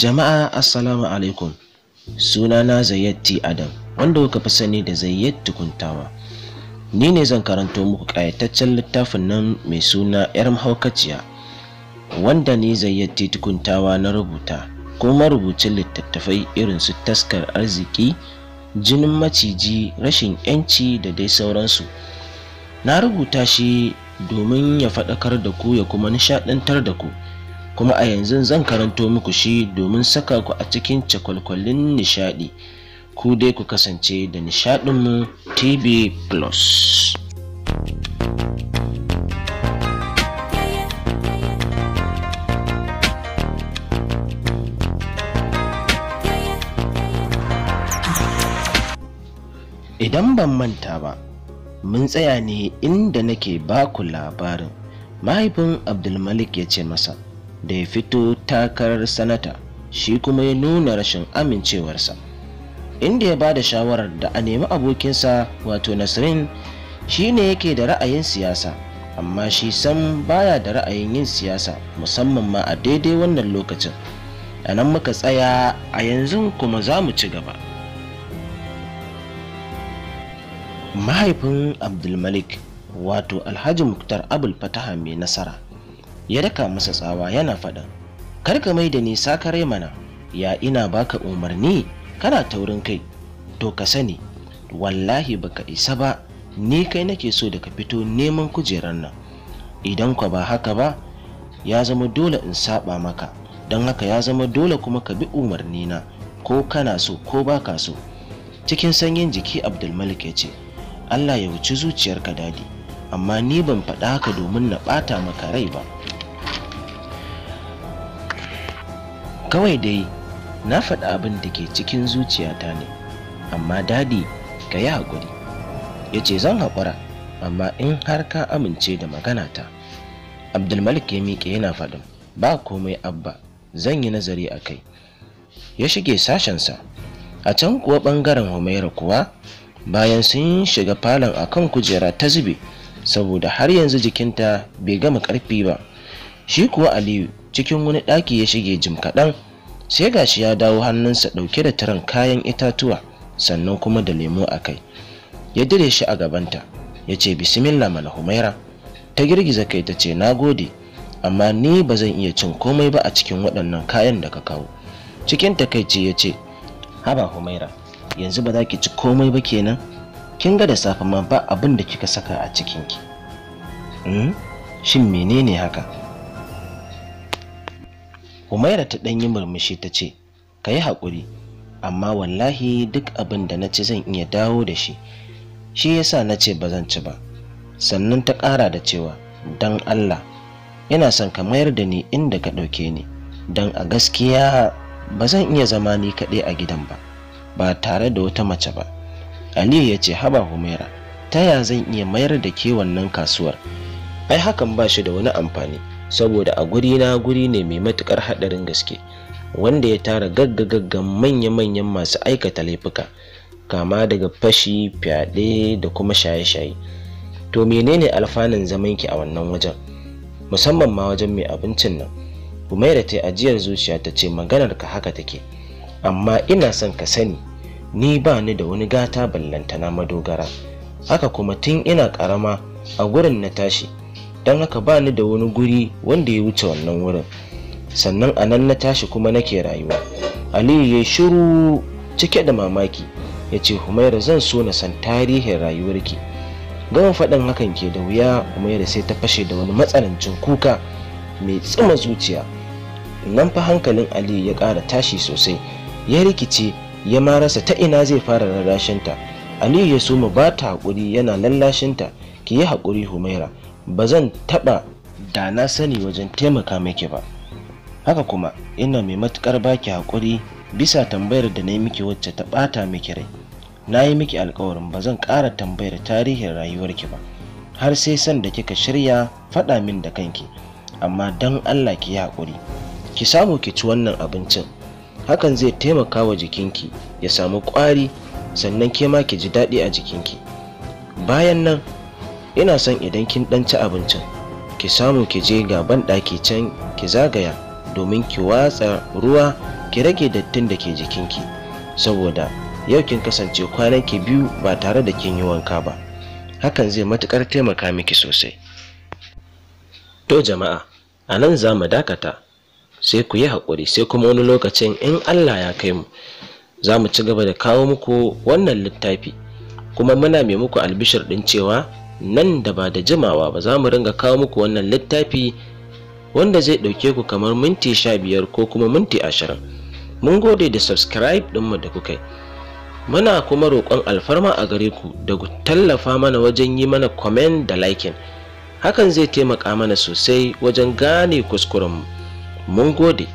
Jama'a assalamu alaikum. Sunana Zayyad T Adam, wanda kuka fi sani da Zayyad Tukuntawa. Ni ne zan karanto muku ƙayataccen littafin nan mai suna 'Yar Mahaukaciya, wanda ni Zayyad T Tukuntawa na rubuta, kuma rubucin littattafai irin su Taskar Arziki, Jinin Maciji, Rashin 'yanci da dai sauransu. Na rubuta shi domin ya faɗakar da ku ya kuma nishaɗantar da ku, kuma a yanzu zan karanto muku shi domin saka ku a cikin cakwalkwalin nishaɗi. Ku dai ku kasance da nishaɗinmu TV Plus. Idan ban manta ba, mun tsaya ne inda nake baku labarin mahaifin Abdulmalik ya ce masa da ya fito takarar sanata, shi kuma ya nuna rashin amincewarsa, inda ya ba da shawarar da a nemi abokinsa wato Nasrin. Shi ne yake da ra'ayin siyasa, amma shi sam baya da ra'ayin yin siyasa, musamman ma a daidai wannan lokacin. A nan muka tsaya, a yanzu kuma za mu ci gaba. Mahaifin Abdulmalik wato Alhaji Muktar Abul Fataha mai nasara ya daka masa tsawa yana faɗin, kar ka mai da ni sakare mana, ya ina baka umarni kana taurin kai. To ka sani wallahi baka isa ba, ni kai nake so da ka fito neman kujerar nan. Idan ka ba haka ba, ya zama dole in saba maka, don haka ya zama dole kuma ka bi umarni na, ko kana so ko baka so. Cikin sanyin jiki Abdulmalik ya ce, Allah ya wuci zuciyarka dadi, amma ni ban faɗa haka domin na ɓata maka rai ba. Kawai dai na faɗa abin da ke cikin zuciyata ne, amma dadi ka yi haƙuri. Ya ce zan haƙura, amma in har ka amince da maganata. Abdulmalik ya miƙe yana faɗin, ba komai abba, zan yi nazari a kai. Ya shige sashensa. A can kuwa ɓangaren Humaira kuwa, bayan sun shiga falon akan kujera ta zube, saboda har yanzu jikinta bai gama ƙarfi ba. Shi kuwa Aliyu cikin wani ɗaki ya shige jim kaɗan, sai gashi ya dawo hannunsa ɗauke da tiran kayan itatuwa, sannan kuma da lemo a kai. Ya dire shi a gabanta ya ce bismillah mana Humaira. Ta girgiza kai ta ce na gode, amma ni ba zan iya cin komai ba a cikin waɗannan kayan da ka kawo. Cikin takaici ya ce, haba Humaira, yanzu ba za ki ci komai ba kenan? Kin ga da safe ma ba abin da kika saka a cikinki. Shin menene haka? Humaira ta ɗan yi murmushi ta ce, ka yi haƙuri, amma wallahi duk abin da na ci zan iya dawo da shi, shi yasa na ce ba zan ci ba. Sannan ta ƙara da cewa, don Allah ina son ka mayar da ni inda ka ɗauke ni, don a gaskiya ba zan iya zama ni kaɗai a gidan ba tare da wata mace ba. Aliyu ya ce, haba Humaira, ta ya zan iya mayar da ke wannan kasuwar? Ai hakan ba shi da wani amfani, saboda a guri ne mai matukar haɗarin gaske, wanda ya tara gaggagaggan manya-manyan masu aikata laifuka, kama daga fashi, fyaɗe da kuma shaye-shaye. To menene alfanun zamanki a wannan wajen, musamman ma wajen mai abincin nan? Humaira ta ajiyar zuciya ta ce, maganar ka haka take, amma ina son ka sani ni ba ni da wani gata ballantana madogara. Haka kuma tun ina karama a gurin na tashi, don haka ba ni da wani guri wanda ya wuce wannan wurin, sannan a nan na tashi kuma nake rayuwa. Aliyu ya shiru cike da mamaki ya ce, Humaira, zan so na san tarihin rayuwarki. Gama faɗin hakan ke da wuya, Humaira sai ta fashe da wani matsanancin kuka mai tsima zuciya. Nan fa hankalin Aliyu ya ƙara tashi sosai, ya rikice, ya ma rasa ta ina zai fara rarrashinta. Aliyu ya soma ba ta haƙuri yana lallashinta, ki yi haƙuri Humaira, ba zan taɓa da na sani wajen taimaka miki ba. Haka kuma ina mai matuƙar baki haƙuri bisa tambayar da na yi miki wacce ta ɓata miki rai. Na yi miki alƙawarin ba zan ƙara tambayar tarihin rayuwarki ba, har sai san da kika shirya faɗa min da kanki. Amma don Allah ki yi haƙuri, ki samu ki ci wannan abincin, hakan zai taimaka wa jikinki ya samu ƙwari, sannan ke ma ki ji daɗi a jikinki. Bayan nan ina son idan kin ɗan ci abincin, ki samu ki je ga ban ɗaki can ki zagaya domin ki watsa ruwa ki rage dattin da ke jikinki, saboda yau kin kasance kwanaki 2 ba tare da kin yi wanka ba. Hakan zai matukar taimaka miki sosai. To jama'a, a nan za mu dakata, sai ku yi haƙuri, sai kuma wani lokacin in Allah ya kai mu za mu ci gaba da kawo muku wannan littafi, kuma muna mai muku albishir ɗin cewa nan da ba da jimawa ba za mu ringa kawo muku wannan littafi wanda zai ɗauke ku kamar minti 15 ko kuma minti 20. Mun gode da subscribe ɗinmu da kuka yi. Muna kuma roƙon alfarma a gare ku da ku tallafa mana wajen yi mana comment da liking. Hakan zai taimaka mana sosai wajen gane kuskurenmu. Mun gode.